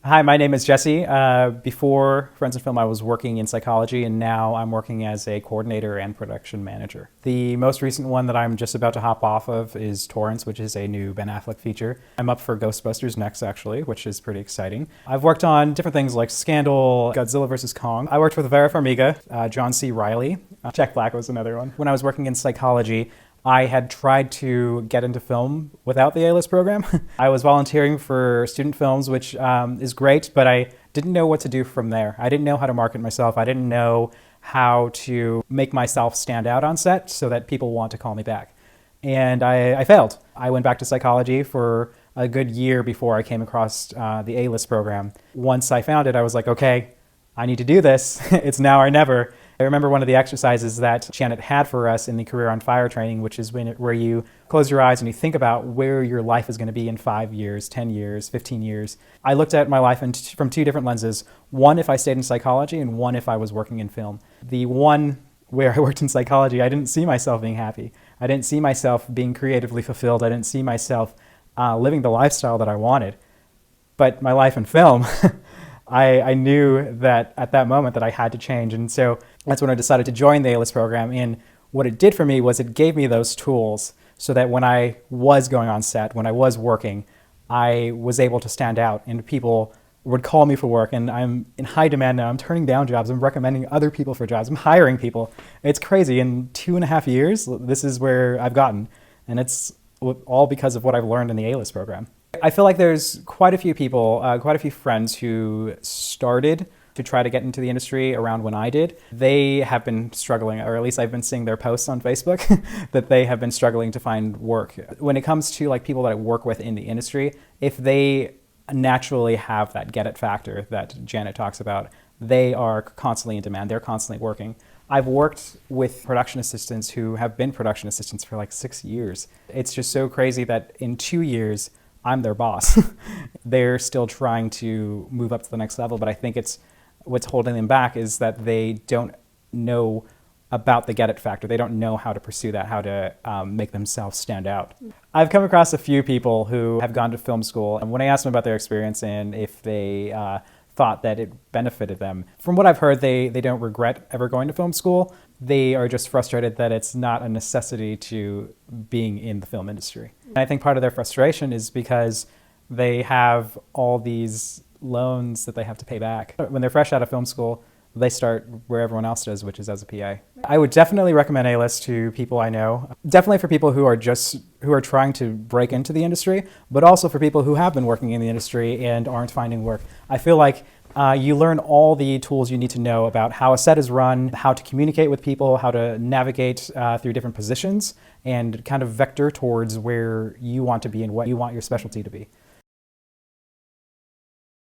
Hi, my name is Jesse. Before Friends in Film, I was working in psychology, and now I'm working as a coordinator and production manager. The most recent one that I'm just about to hop off of is Torrance, which is a new Ben Affleck feature. I'm up for Ghostbusters next, actually, which is pretty exciting. I've worked on different things like Scandal, Godzilla vs. Kong. I worked with Vera Farmiga, John C. Reilly. Jack Black was another one. When I was working in psychology, I had tried to get into film without the A-list program. I was volunteering for student films, which is great, but I didn't know what to do from there. I didn't know how to market myself. I didn't know how to make myself stand out on set so that people want to call me back. And I failed. I went back to psychology for a good year before I came across the A-list program. Once I found it, I was like, okay, I need to do this. It's now or never. I remember one of the exercises that Janet had for us in the Career on Fire training, which is where you close your eyes and you think about where your life is going to be in 5 years, 10 years, 15 years. I looked at my life from two different lenses, one if I stayed in psychology and one if I was working in film. The one where I worked in psychology, I didn't see myself being happy. I didn't see myself being creatively fulfilled. I didn't see myself living the lifestyle that I wanted. But my life in film, I knew that at that moment that I had to change. And so that's when I decided to join the A-list program. And what it did for me was it gave me those tools so that when I was going on set, when I was working, I was able to stand out and people would call me for work. And I'm in high demand now. I'm turning down jobs. I'm recommending other people for jobs. I'm hiring people. It's crazy. In 2.5 years, this is where I've gotten. And it's all because of what I've learned in the A-list program. I feel like there's quite a few people, quite a few friends who started to try to get into the industry around when I did. They have been struggling, or at least I've been seeing their posts on Facebook, that they have been struggling to find work. When it comes to like people that I work with in the industry, if they naturally have that get it factor that Janet talks about, they are constantly in demand. They're constantly working. I've worked with production assistants who have been production assistants for like 6 years. It's just so crazy that in 2 years, I'm their boss. They're still trying to move up to the next level, but I think it's what's holding them back is that they don't know about the get it factor. They don't know how to pursue that, how to make themselves stand out. I've come across a few people who have gone to film school, and when I asked them about their experience and if they thought that it benefited them, from what I've heard, they don't regret ever going to film school. They are just frustrated that it's not a necessity to being in the film industry. And I think part of their frustration is because they have all these loans that they have to pay back. When they're fresh out of film school, they start where everyone else does, which is as a PA. I would definitely recommend A-list to people I know. Definitely for people who are trying to break into the industry, but also for people who have been working in the industry and aren't finding work. I feel like you learn all the tools you need to know about how a set is run, how to communicate with people, how to navigate through different positions, and kind of vector towards where you want to be and what you want your specialty to be.